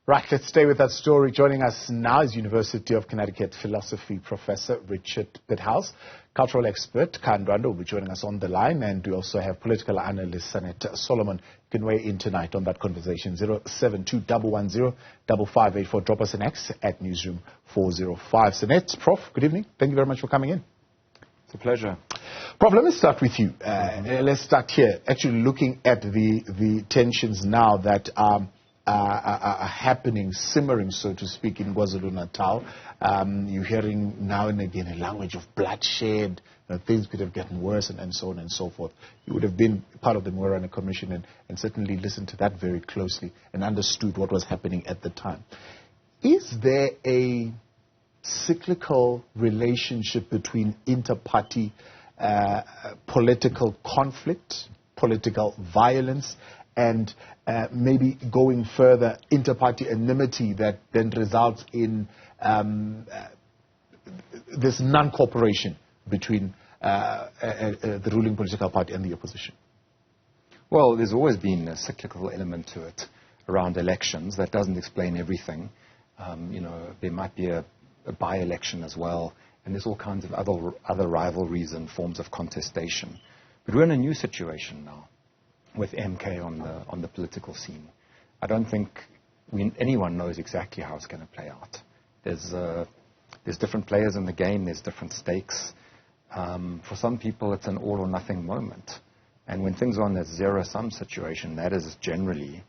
Right, let's stay with that story. Joining us now is University of Connecticut philosophy professor Richard Pithouse, cultural expert Khaya Ndwandwe will be joining us on the line, and we also have political analyst Sanet Solomon. You can weigh in tonight on that conversation. 072-110-5584. Drop us an X at Newzroom 405. Sanet, Prof, good evening. Thank you very much for coming in. It's a pleasure. Prof, let me start with you. Let's start here, actually looking at the tensions now that are happening, simmering, so to speak, in KwaZulu-Natal. You're hearing now and again a language of bloodshed. Things could have gotten worse, and so on and so forth. You would have been part of the Moorane Commission and certainly listened to that very closely and understood what was happening at the time. Is there a cyclical relationship between inter-party political conflict, political violence, and maybe going further, inter-party enmity that then results in this non-cooperation between the ruling political party and the opposition? Well, there's always been a cyclical element to it around elections. That doesn't explain everything. There might be a by-election as well, and there's all kinds of other rivalries and forms of contestation. But we're in a new situation now, with MK on the political scene. I don't think anyone knows exactly how it's going to play out. There's different players in the game. There's different stakes. For some people, it's an all-or-nothing moment. And when things are on that zero-sum situation, that is generally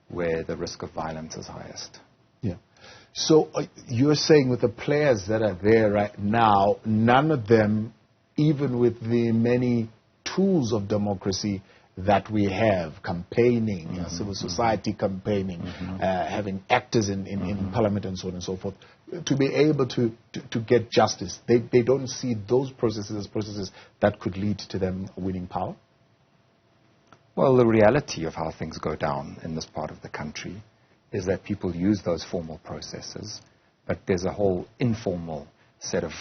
where the risk of violence is highest. Yeah. So you're saying with the players that are there right now, none of them, even with the many tools of democracy that we have, campaigning, civil society campaigning, having actors in parliament and so on and so forth, to be able to get justice. They don't see those processes as processes that could lead to them winning power? Well, the reality of how things go down in this part of the country is that people use those formal processes, but there's a whole informal set of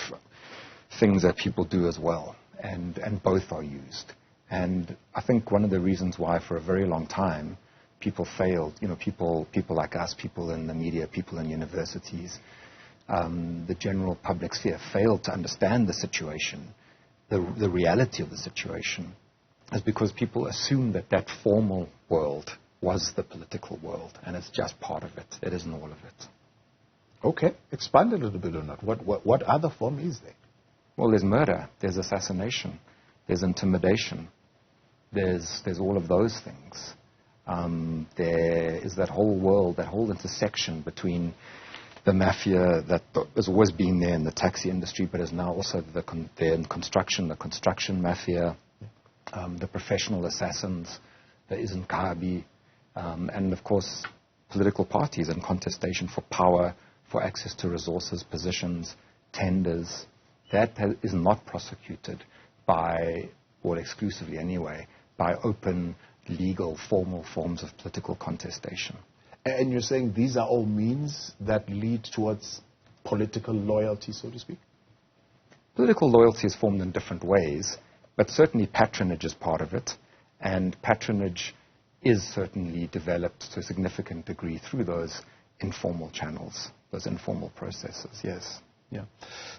things that people do as well, and both are used. And I think one of the reasons why for a very long time people failed, people like us, people in the media, people in universities, the general public sphere failed to understand the situation, the reality of the situation, is because people assumed that formal world was the political world, and it's just part of it. It isn't all of it. Okay, expand a little bit on that. What other form is there? Well, there's murder, there's assassination, there's intimidation. There's all of those things. There is that whole world, that whole intersection between the mafia that has always been there in the taxi industry, but is now also there in construction, the construction mafia, the professional assassins, the Izinkabi, and of course political parties and contestation for power, for access to resources, positions, tenders. That is not prosecuted by, or exclusively anyway, by open, legal, formal forms of political contestation. And you're saying these are all means that lead towards political loyalty, so to speak? Political loyalty is formed in different ways, but certainly patronage is part of it, and patronage is certainly developed to a significant degree through those informal channels, those informal processes, yes. Yeah.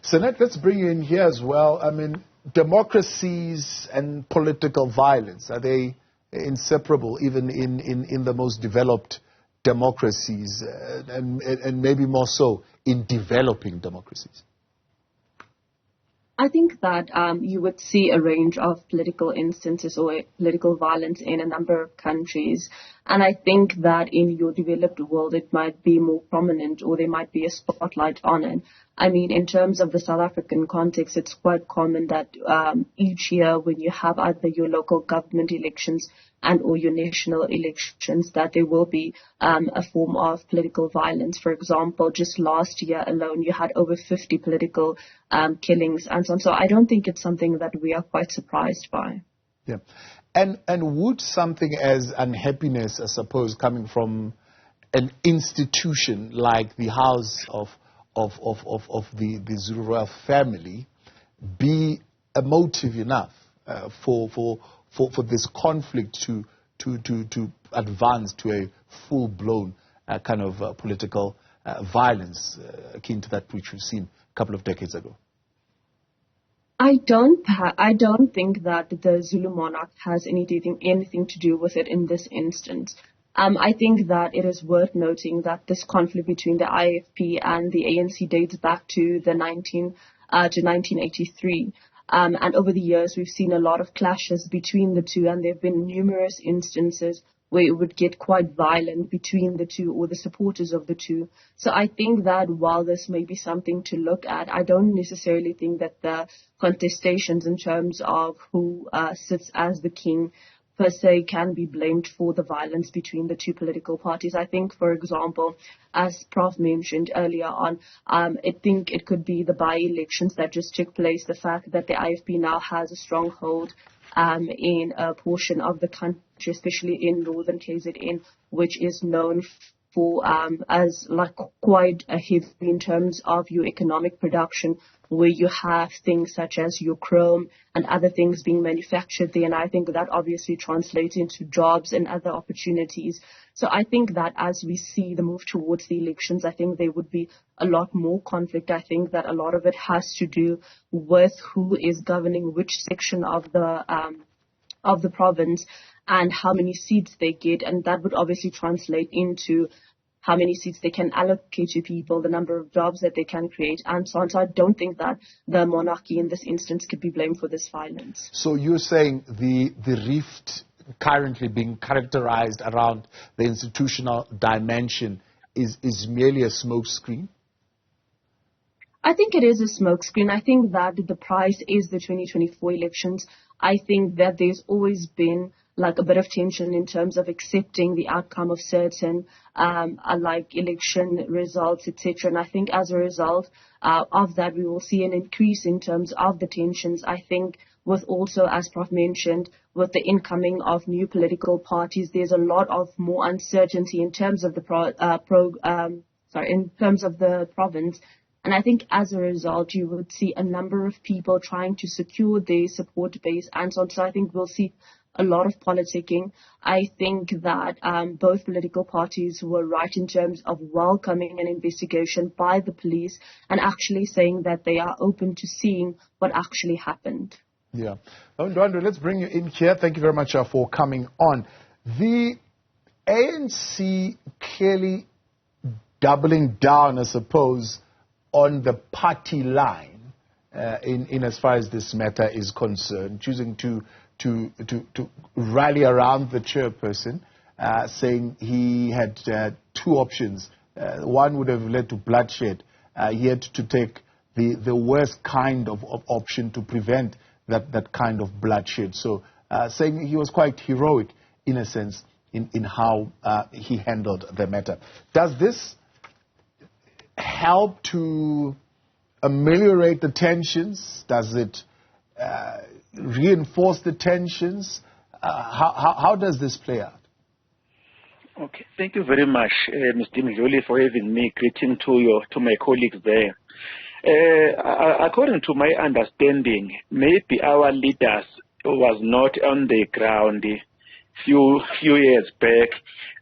Sanet, let's bring you in here as well. I mean, democracies and political violence, are they inseparable even in the most developed democracies and maybe more so in developing democracies? I think that you would see a range of political instances or political violence in a number of countries. And I think that in your developed world, it might be more prominent, or there might be a spotlight on it. I mean, in terms of the South African context, it's quite common that each year when you have either your local government elections and or your national elections, that there will be a form of political violence. For example, just last year alone, you had over 50 political killings and so on. So I don't think it's something that we are quite surprised by. Yeah. And would something as unhappiness, I suppose, coming from an institution like the House of the Zulu royal family be a motive enough for this conflict to advance to a full-blown kind of political violence akin to that which we've seen a couple of decades ago? I don't think that the Zulu monarch has anything to do with it in this instance. I think that it is worth noting that this conflict between the IFP and the ANC dates back to 1983. And over the years, we've seen a lot of clashes between the two, and there have been numerous instances where it would get quite violent between the two or the supporters of the two. So I think that while this may be something to look at, I don't necessarily think that the contestations in terms of who sits as the king per se can be blamed for the violence between the two political parties. I think, for example, as Prof mentioned earlier on, I think it could be the by-elections that just took place, the fact that the IFP now has a stronghold in a portion of the country, especially in northern KZN, which is known for as like quite a heavy in terms of your economic production, where you have things such as your chrome and other things being manufactured there. And I think that obviously translates into jobs and other opportunities. So I think that as we see the move towards the elections, I think there would be a lot more conflict. I think that a lot of it has to do with who is governing which section of the province and how many seats they get. And that would obviously translate into how many seats they can allocate to people, the number of jobs that they can create, and so on. So I don't think that the monarchy in this instance could be blamed for this violence. So you're saying the rift currently being characterized around the institutional dimension is merely a smokescreen? I think it is a smokescreen. I think that the prize is the 2024 elections. I think that there's always been like a bit of tension in terms of accepting the outcome of certain like election results, etc. And I think as a result of that, we will see an increase in terms of the tensions. I think with also, as Prof mentioned, with the incoming of new political parties, there's a lot of more uncertainty in terms of the in terms of the province. And I think as a result, you would see a number of people trying to secure their support base and so on. So I think we'll see a lot of politicking. I think that both political parties were right in terms of welcoming an investigation by the police and actually saying that they are open to seeing what actually happened. Yeah. Ndwandwe, let's bring you in here. Thank you very much for coming on. The ANC clearly doubling down, I suppose, on the party line in as far as this matter is concerned, choosing to rally around the chairperson, saying he had two options. One would have led to bloodshed. He had to take the worst kind of option to prevent that kind of bloodshed. So saying he was quite heroic, in a sense, in how he handled the matter. Does this help to ameliorate the tensions? Does it reinforce the tensions? How does this play out? Okay, thank you very much, Mr. Mjoli, for having me. Greeting to my colleagues there. According to my understanding, maybe our leaders was not on the ground few years back.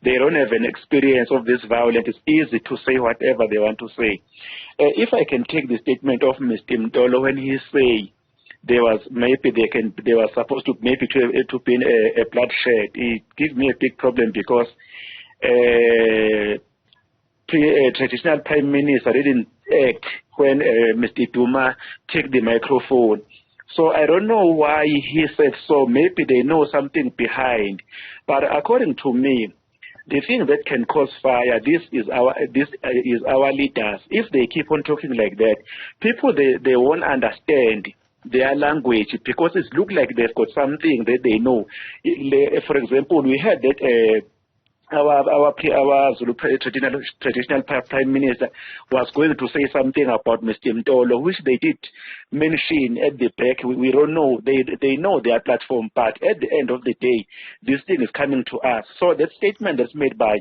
They don't have an experience of this violence. It's easy to say whatever they want to say. If I can take the statement of Mr. Mtolo when he say they were supposed to be a bloodshed, it gives me a big problem because traditional prime minister didn't act when Mr. Duma took the microphone. So I don't know why he said so. Maybe they know something behind. But according to me, the thing that can cause fire, this is our leaders. If they keep on talking like that, people they won't understand their language because it looks like they've got something that they know. For example, we heard that our Zulu traditional prime minister was going to say something about Mr. Mtolo, which they did mention at the back. We don't know. They know their platform, but at the end of the day, this thing is coming to us. So that statement that's made by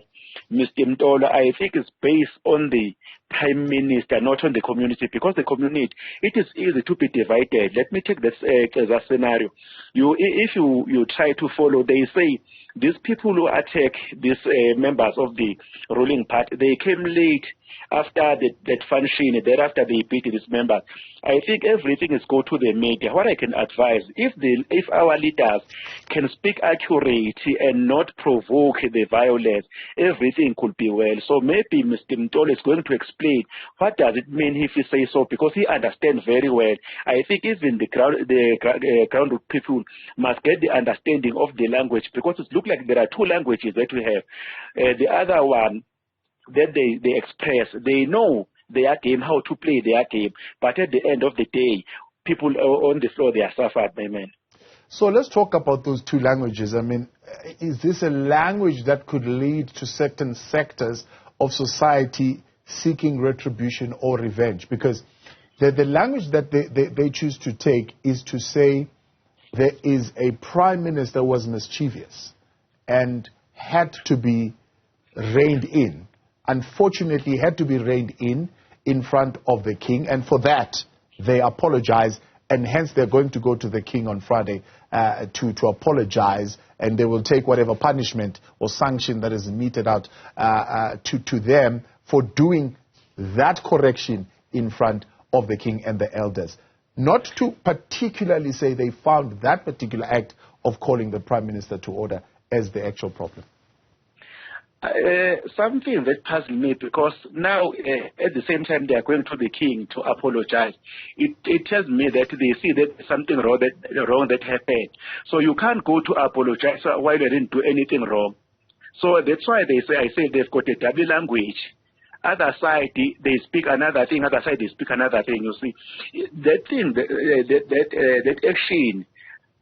Mr. Mtolo, I think is based on the prime minister, not on the community, because the community, it is easy to be divided. Let me take this as a scenario. If you try to follow, they say these people who attack these members of the ruling party, they came late after that function, thereafter they beat these members. I think everything is go to the media. What I can advise, if our leaders can speak accurately and not provoke the violence, everything could be well. So maybe Mr. Mtolo is going to explain what does it mean if he says so, because he understands very well. I think even the ground people must get the understanding of the language, because it looks like there are two languages that we have. The other one that they express, they know their game, how to play their game, but at the end of the day, people on the floor, they are suffered, my man. So let's talk about those two languages. I mean, is this a language that could lead to certain sectors of society seeking retribution or revenge? Because the language that they choose to take is to say there is a prime minister who was mischievous and had to be reined in. Unfortunately, had to be reined in front of the king, and for that they apologize, and hence they're going to go to the king on Friday to apologize, and they will take whatever punishment or sanction that is meted out to them for doing that correction in front of the king and the elders. Not to particularly say they found that particular act of calling the prime minister to order as the actual problem. Something that puzzles me, because now at the same time they are going to the king to apologize. It tells me that they see that something wrong that happened. So you can't go to apologize while you didn't do anything wrong. So that's why I say they've got a double language. Other side they speak another thing, other side they speak another thing. You see, that thing, that action.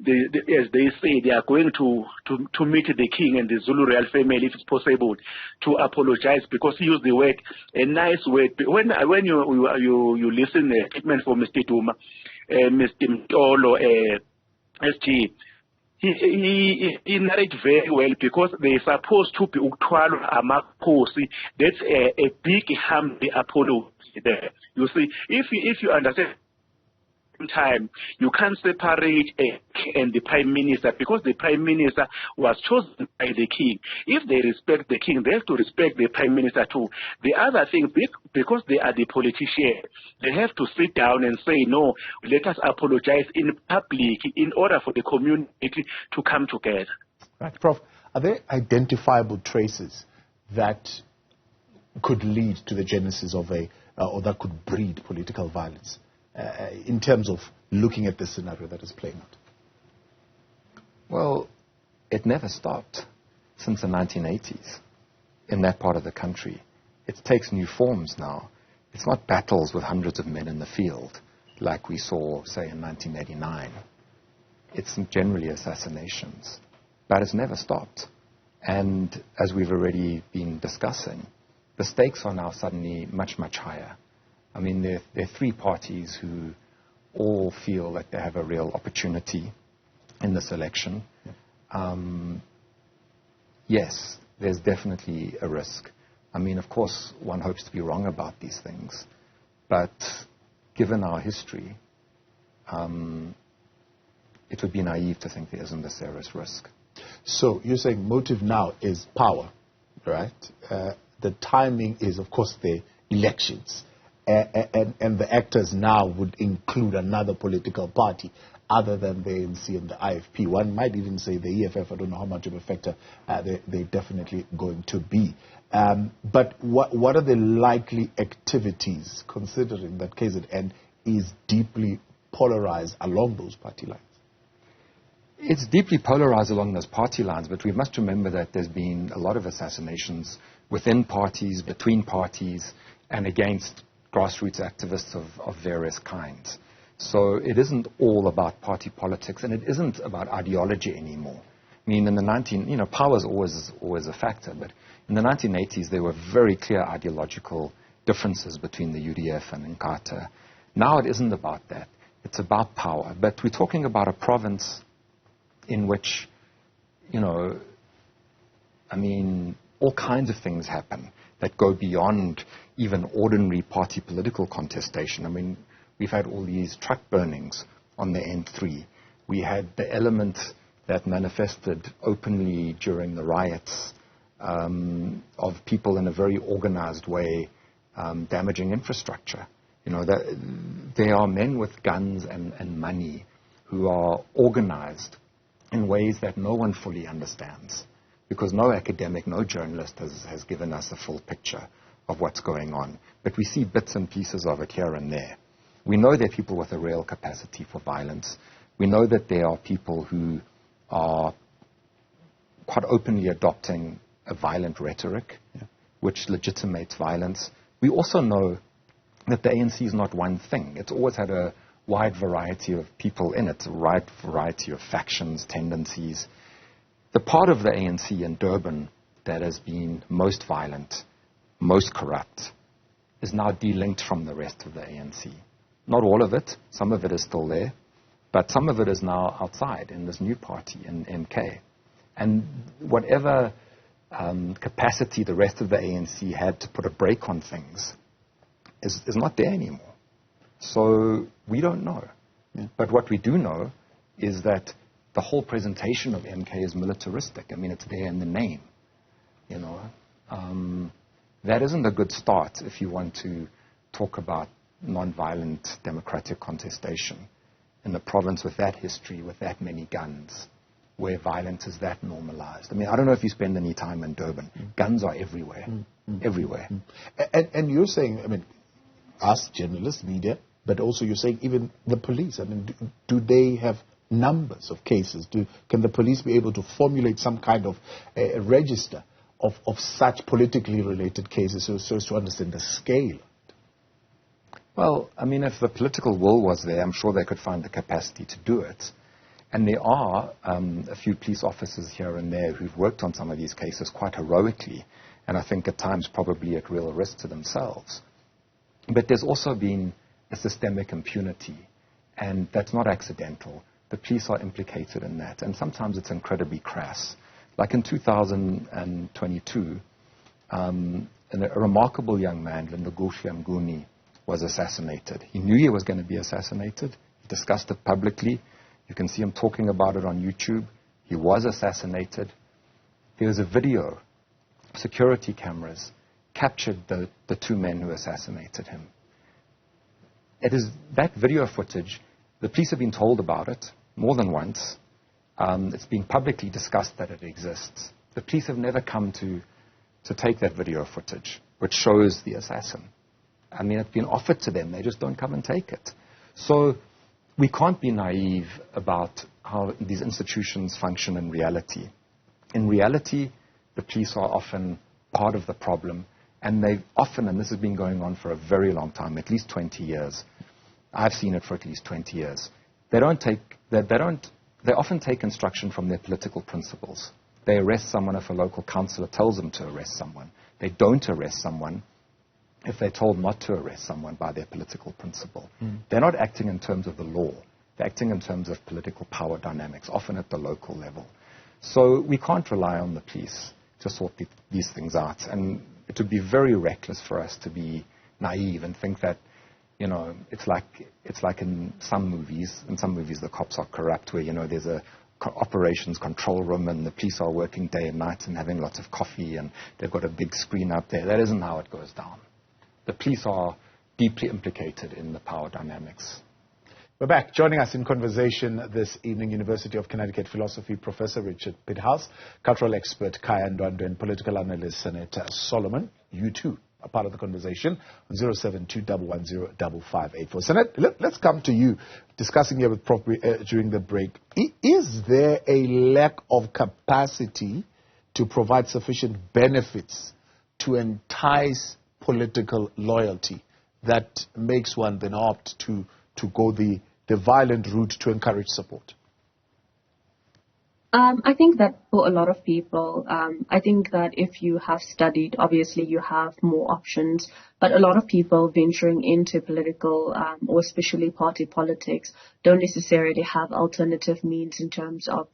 As they say, they are going to meet the king and the Zulu royal family, if it's possible, to apologize, because he used the word, a nice word. When you listen to a statement from Mr. Duma, Mr. Mtolo, SG, he narrated very well, because they're supposed to be uthwalo amakhosi. That's a big humble apology there. You see, if you understand time, you can't separate and the prime minister, because the prime minister was chosen by the king. If they respect the king, they have to respect the prime minister too. The other thing, because they are the politician, they have to sit down and say, no, let us apologize in public in order for the community to come together. Right, Prof, are there identifiable traces that could lead to the genesis of or that could breed political violence? In terms of looking at the scenario that is playing out? Well, it never stopped since the 1980s in that part of the country. It takes new forms now. It's not battles with hundreds of men in the field like we saw, say, in 1989. It's generally assassinations. But it's never stopped. And as we've already been discussing, the stakes are now suddenly much, much higher. I mean, there are three parties who all feel like they have a real opportunity in this election. Yes, there's definitely a risk. I mean, of course, one hopes to be wrong about these things. But given our history, it would be naive to think there isn't a serious risk. So you're saying motive now is power, right? The timing is, of course, the elections. And the actors now would include another political party other than the ANC and the IFP. One might even say the EFF. I don't know how much of a factor they're definitely going to be. But what are the likely activities, considering that KZN is deeply polarized along those party lines? It's deeply polarized along those party lines, but we must remember that there's been a lot of assassinations within parties, between parties, and against grassroots activists of various kinds. So it isn't all about party politics, and it isn't about ideology anymore. I mean, in the power is always a factor, but in the 1980s there were very clear ideological differences between the UDF and Inkatha. Now it isn't about that. It's about power. But we're talking about a province in which, all kinds of things happen that go beyond even ordinary party political contestation. I mean, we've had all these truck burnings on the N3. We had the element that manifested openly during the riots, of people in a very organized way damaging infrastructure. You know, there are men with guns and money who are organized in ways that no one fully understands, because no academic, no journalist has given us a full picture of what's going on. But we see bits and pieces of it here and there. We know there are people with a real capacity for violence. We know that there are people who are quite openly adopting a violent rhetoric, which legitimates violence. We also know that the ANC is not one thing. It's always had a wide variety of people in it, a wide variety of factions, tendencies. The part of the ANC in Durban that has been most violent, most corrupt, is now delinked from the rest of the ANC. Not all of it. Some of it is still there. But some of it is now outside in this new party, in MK. And whatever capacity the rest of the ANC had to put a brake on things is not there anymore. So we don't know. Yeah. But what we do know is that the whole presentation of MK is militaristic. I mean, it's there in the name. You know, that isn't a good start if you want to talk about non-violent democratic contestation in a province with that history, with that many guns, where violence is that normalized. I mean, I don't know if you spend any time in Durban. Guns are everywhere, everywhere. And you're saying, I mean, us journalists, media, but also you're saying even the police. I mean, do they have numbers of cases? Can the police be able to formulate some kind of a register of such politically related cases so as to understand the scale? Well, I mean, if the political will was there, I'm sure they could find the capacity to do it. And there are a few police officers here and there who've worked on some of these cases quite heroically, and I think at times probably at real risk to themselves. But there's also been a systemic impunity, and that's not accidental. The police are implicated in that, and sometimes it's incredibly crass. Like in 2022, a remarkable young man, Lindogushi Mnguni, was assassinated. He knew he was going to be assassinated. He discussed it publicly. You can see him talking about it on YouTube. He was assassinated. There was a video. Security cameras captured the two men who assassinated him. It is that video footage. The police have been told about it more than once. It's been publicly discussed that it exists. The police have never come to take that video footage, which shows the assassin. I mean, it's been offered to them. They just don't come and take it. So we can't be naive about how these institutions function in reality. In reality, the police are often part of the problem, and they've often, and this has been going on for a very long time, at least 20 years. I've seen it for at least 20 years. They often take instruction from their political principles. They arrest someone if a local councillor tells them to arrest someone. They don't arrest someone if they're told not to arrest someone by their political principle. They're not acting in terms of the law. They're acting in terms of political power dynamics, often at the local level. So we can't rely on the police to sort these things out. And it would be very reckless for us to be naive and think that, you know, it's like in some movies. In some movies, the cops are corrupt, where, you know, there's a operations control room and the police are working day and night and having lots of coffee and they've got a big screen up there. That isn't how it goes down. The police are deeply implicated in the power dynamics. We're back. Joining us in conversation this evening, University of Connecticut philosophy professor Richard Pithouse, cultural expert Khaya Ndwandwe, and political analyst Sanet Solomon. You too are part of the conversation on 072-110-5584. Sanet, let's come to you, discussing here with Prof during the break. Is there a lack of capacity to provide sufficient benefits to entice political loyalty that makes one then opt to go the violent route to encourage support? I think that for a lot of people, I think that if you have studied, obviously you have more options, but a lot of people venturing into political or especially party politics don't necessarily have alternative means in terms of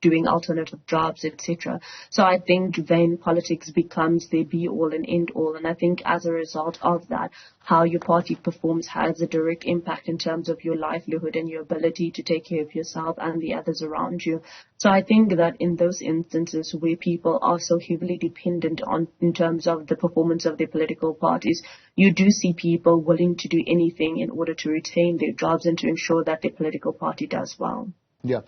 doing alternative jobs, etc. So I think then politics becomes the be-all and end-all. And I think as a result of that, how your party performs has a direct impact in terms of your livelihood and your ability to take care of yourself and the others around you. So I think that in those instances where people are so heavily dependent on in terms of the performance of their political parties, you do see people willing to do anything in order to retain their jobs and to ensure that their political party does well. Yeah,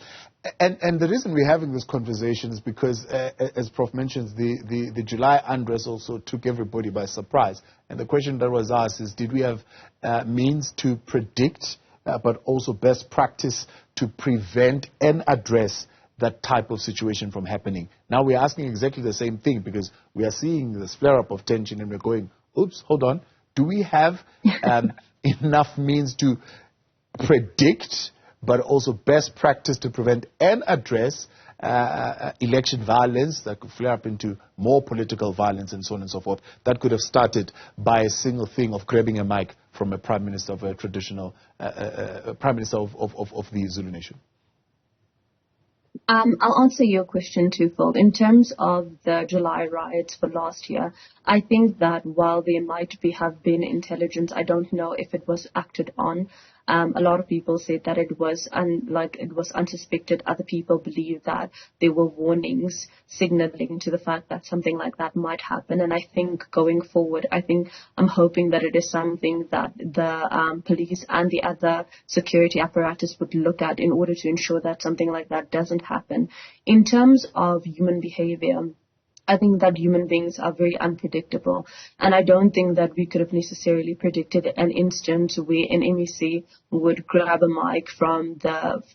and the reason we're having this conversation is because, as Prof mentions, the July unrest also took everybody by surprise. And the question that was asked is, did we have means to predict, but also best practice to prevent and address that type of situation from happening? Now we're asking exactly the same thing, because we are seeing this flare-up of tension and we're going, oops, hold on. Do we have enough means to predict, but also best practice to prevent and address election violence that could flare up into more political violence and so on and so forth? That could have started by a single thing of grabbing a mic from a prime minister of a traditional prime minister of the Zulu nation. I'll answer your question twofold. In terms of the July riots for last year, I think that while there might have been intelligence, I don't know if it was acted on. A lot of people said that it was unsuspected. Other people believe that there were warnings signaling to the fact that something like that might happen. And I think going forward, I'm hoping that it is something that the police and the other security apparatus would look at in order to ensure that something like that doesn't happen. In terms of human behavior, I think that human beings are very unpredictable, and I don't think that we could have necessarily predicted an instance where an MEC would grab a mic from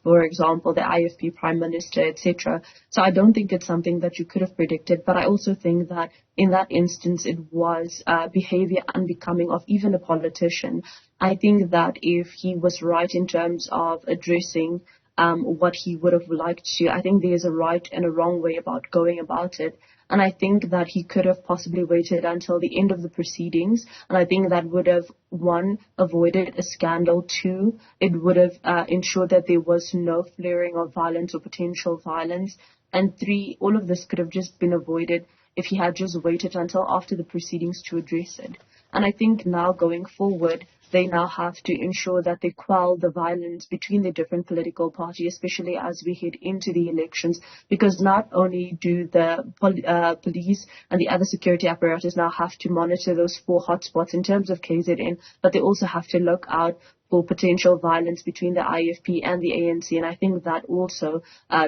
for example, the IFP Prime Minister, etc. So I don't think it's something that you could have predicted, but I also think that in that instance it was behavior unbecoming of even a politician. I think that if he was right in terms of addressing what he would have liked to, I think there's a right and a wrong way about going about it. And I think that he could have possibly waited until the end of the proceedings. And I think that would have, one, avoided a scandal. Two, it would have ensured that there was no flaring of violence or potential violence. And three, all of this could have just been avoided if he had just waited until after the proceedings to address it. And I think now going forward, they now have to ensure that they quell the violence between the different political parties, especially as we head into the elections, because not only do the police and the other security apparatus now have to monitor those 4 hotspots in terms of KZN, but they also have to look out for potential violence between the IFP and the ANC. And I think that also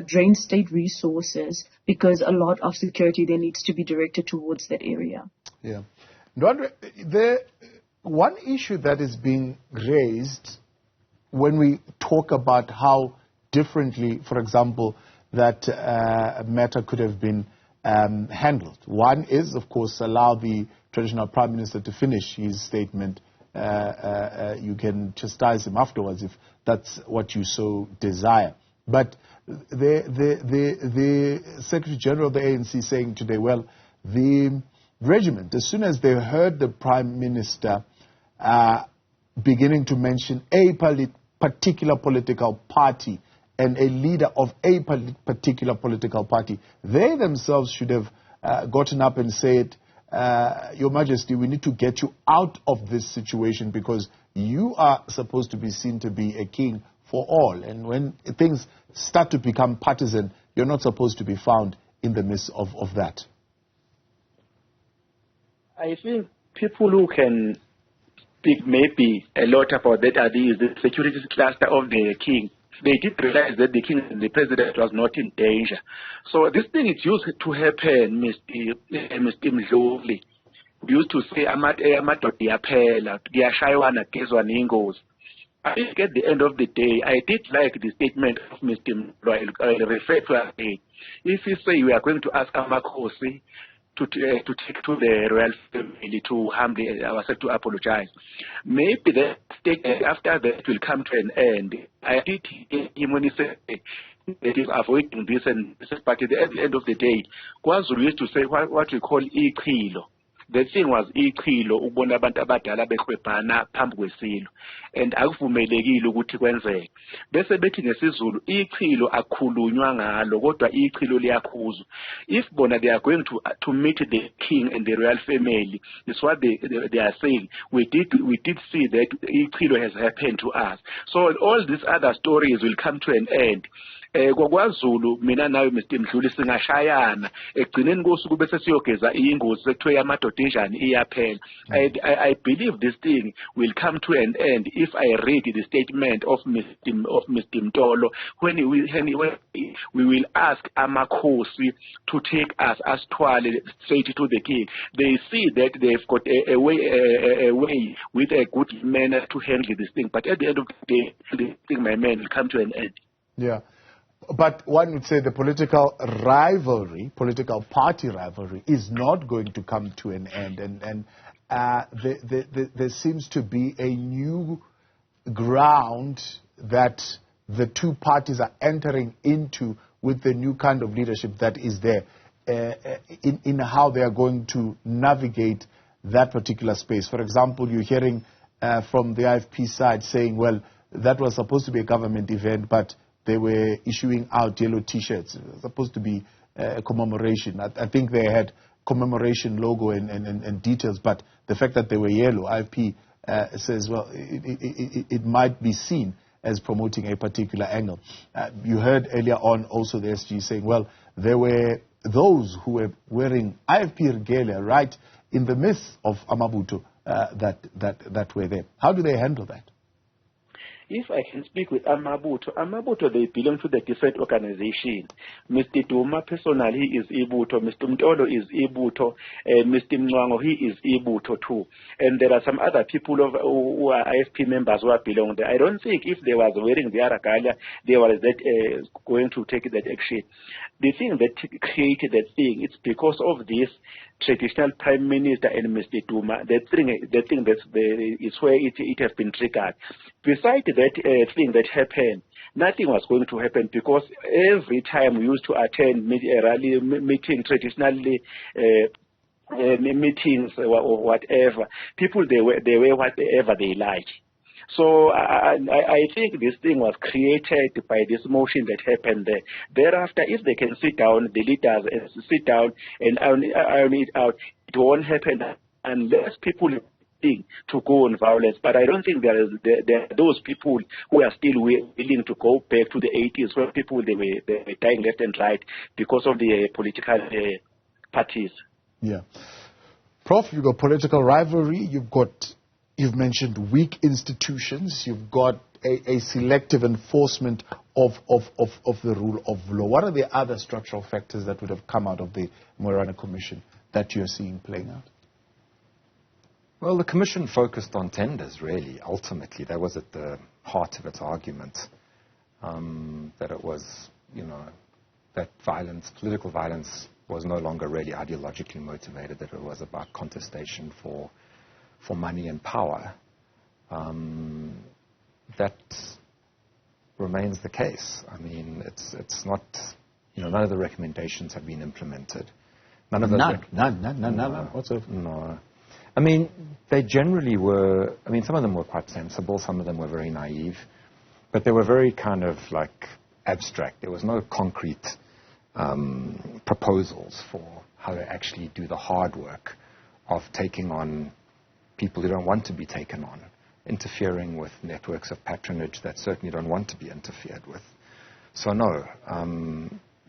drains state resources, because a lot of security there needs to be directed towards that area. Yeah. Ndwandwe, one issue that is being raised when we talk about how differently, for example, that matter could have been handled. One is, of course, allow the traditional prime minister to finish his statement. You can chastise him afterwards if that's what you so desire. But the Secretary General of the ANC saying today, well, the regiment, as soon as they heard the prime minister beginning to mention a particular political party and a leader of a particular political party, they themselves should have gotten up and said, Your Majesty, we need to get you out of this situation, because you are supposed to be seen to be a king for all. And when things start to become partisan, you're not supposed to be found in the midst of that. I think people who can speak maybe a lot about that are the security cluster of the king. They did realize that the king and the president was not in danger. So this thing is used to happen, Mr. Mdluli. We used to say, amadoda yaphela, kuyashaywana gezwa ingozi. I think at the end of the day, I did like the statement of Mr. Mdluli. I refer to it. If you say we are going to ask Amakhosi to take to the royal family to humbly ourselves to apologize, maybe the state after that will come to an end. I did hear him when he said that is avoiding this and this, but at the end of the day, KwaZulu used to say what we call iqhilo. The thing was ichilo ukubona abantu abadala behwebhana phambi kwesilo, and akuvumelekile ukuthi kwenzeke. Bese bethi ngesizulu ichilo akhulunywa ngalo kodwa ichilo liyakhuzwa. If bona they are going to meet the king and the royal family, it's what they are saying. We did see that ichilo has happened to us. So all these other stories will come to an end. KwaZulu mina nawe Mr. Mdluli singashayana egcineni kosuku bese siyogeza ingozi sekuthiwe amadodinjani iyaphela. I believe this thing will come to an end if I read the statement of Mr. Mtolo when we will ask Amakhosi to take us as Twale straight to the king. They see that they've got a way with a good manner to handle this thing, but at the end of the day, this thing, my man, will come to an end. Yeah. But one would say the political rivalry, political party rivalry, is not going to come to an end. And there seems to be a new ground that the two parties are entering into with the new kind of leadership that is there in how they are going to navigate that particular space. For example, you're hearing from the IFP side saying, well, that was supposed to be a government event, but they were issuing out yellow T-shirts. It was supposed to be a commemoration. I think they had commemoration logo and details, but the fact that they were yellow, IFP says, well, it might be seen as promoting a particular angle. You heard earlier on also the SG saying, well, there were those who were wearing IFP regalia right in the midst of Amabuto that were there. How do they handle that? If I can speak with Amabuto, they belong to the different organization. Mr. Duma personally is Ibuto, Mr. Mtolo is Ibuto, and Mr. Mwango, he is Ibuto too. And there are some other people who are IFP members who are belong there. I don't think if they was wearing the Aragalia, they were going to take that action. The thing that created that thing, it's because of this traditional prime minister and Mr. Duma. That thing is where it has been triggered. Besides that thing that happened, nothing was going to happen because every time we used to attend rally meeting, traditionally meetings or whatever, people they wear whatever they like. So I think this thing was created by this motion that happened there. Thereafter, if they can sit down, the leaders sit down and iron it out, it won't happen unless people to go on violence. But I don't think there are those people who are still willing to go back to the 80s where people they were dying left and right because of the political parties. Yeah. Prof, you've got political rivalry, you've mentioned weak institutions, you've got a selective enforcement of the rule of law. What are the other structural factors that would have come out of the Moerane Commission that you're seeing playing out? Well, the Commission focused on tenders, really, ultimately. That was at the heart of its argument, that it was, that political violence was no longer really ideologically motivated, that it was about contestation for money and power. That remains the case. I mean, it's not, none of the recommendations have been implemented. None of those. None. Whatsoever. No. I mean, they generally were, some of them were quite sensible, some of them were very naive, but they were very kind of like abstract. There was no concrete proposals for how to actually do the hard work of taking on people who don't want to be taken on, interfering with networks of patronage that certainly don't want to be interfered with. So no,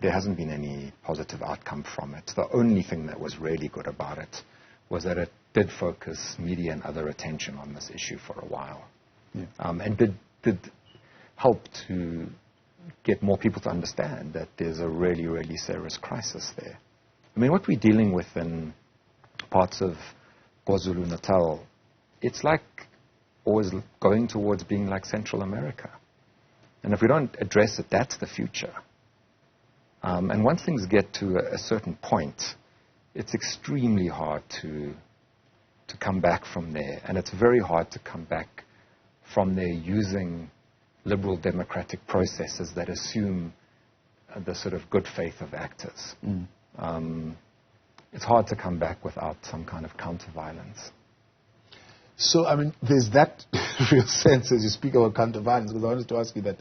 there hasn't been any positive outcome from it. The only thing that was really good about it was that it did focus media and other attention on this issue for a while, and did help to get more people to understand that there's a really, really serious crisis there. I mean, what we're dealing with in parts of KwaZulu-Natal, it's like always going towards being like Central America. And if we don't address it, that's the future. And once things get to a certain point, it's extremely hard to come back from there. And it's very hard to come back from there using liberal democratic processes that assume the sort of good faith of actors. it's hard to come back without some kind of counter-violence. So, I mean, there's that real sense as you speak about counter-violence, because I wanted to ask you that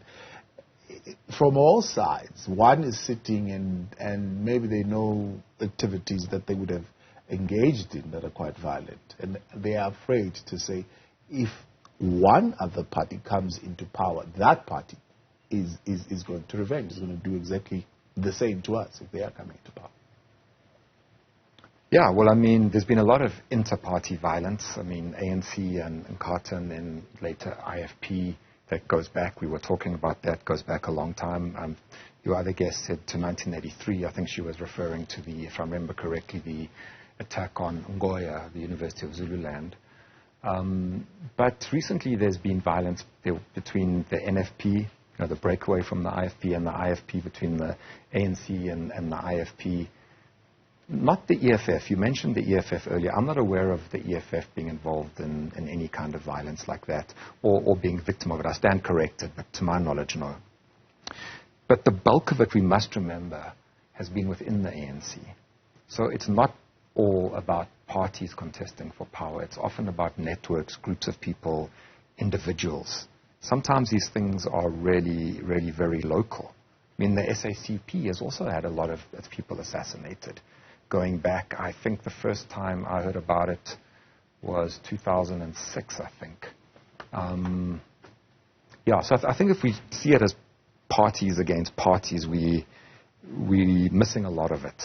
from all sides, one is sitting and maybe they know activities that they would have engaged in that are quite violent, and they are afraid to say, if one other party comes into power, that party is going to revenge, is going to do exactly the same to us if they are coming into power. Yeah, well, I mean, there's been a lot of inter-party violence. I mean, ANC and Carter, and then later IFP, that goes back. We were talking about that, goes back a long time. Your other guest said to 1983. I think she was referring to the, if I remember correctly, the attack on Ngoya, the University of Zululand. But recently there's been violence between the NFP, the breakaway from the IFP, and the IFP, between the ANC and the IFP. Not the EFF. You mentioned the EFF earlier. I'm not aware of the EFF being involved in any kind of violence like that, or being victim of it. I stand corrected, but to my knowledge, no. But the bulk of it, we must remember, has been within the ANC. So it's not all about parties contesting for power. It's often about networks, groups of people, individuals. Sometimes these things are really, really very local. I mean, the SACP has also had a lot of its people assassinated. Going back, I think the first time I heard about it was 2006, I think. So I think if we see it as parties against parties, we're missing a lot of it.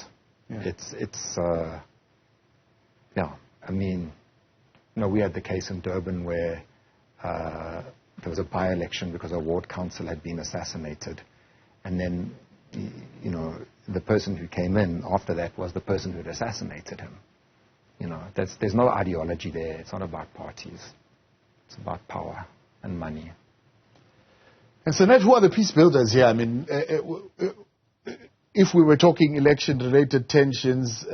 Yeah. I mean, we had the case in Durban where there was a by-election because a ward council had been assassinated, and then the person who came in after that was the person who had assassinated him. There's no ideology there. It's not about parties. It's about power and money. And Sanet, who are the peace builders here? I mean, if we were talking election-related tensions,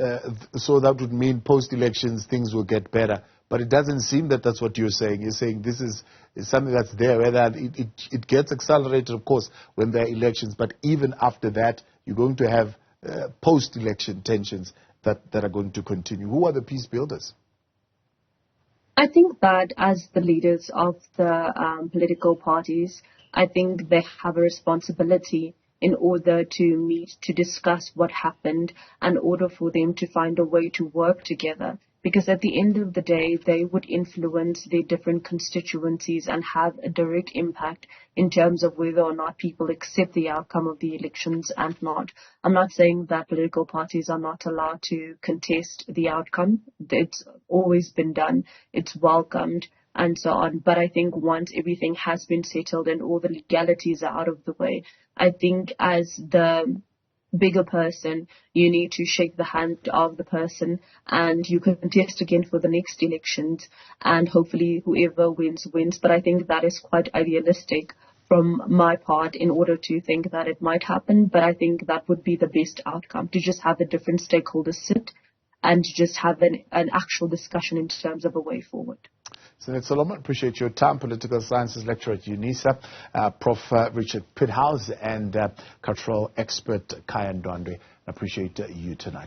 so that would mean post-elections things will get better. But it doesn't seem that that's what you're saying. You're saying this is something that's there, whether it gets accelerated, of course, when there are elections. But even after that, you're going to have post-election tensions that are going to continue. Who are the peace builders? I think that as the leaders of the political parties, I think they have a responsibility in order to meet, to discuss what happened, in order for them to find a way to work together. Because at the end of the day, they would influence their different constituencies and have a direct impact in terms of whether or not people accept the outcome of the elections and not. I'm not saying that political parties are not allowed to contest the outcome. It's always been done. It's welcomed and so on. But I think once everything has been settled and all the legalities are out of the way, I think as the bigger person, you need to shake the hand of the person and you can contest again for the next elections, and hopefully whoever wins. But I think that is quite idealistic from my part in order to think that it might happen. But I think that would be the best outcome, to just have the different stakeholders sit and just have an actual discussion in terms of a way forward. Sanet Solomon, appreciate your time. Political Sciences lecturer at UNISA, Prof. Richard Pithouse, and cultural expert Khaya Ndwandwe. Appreciate you tonight.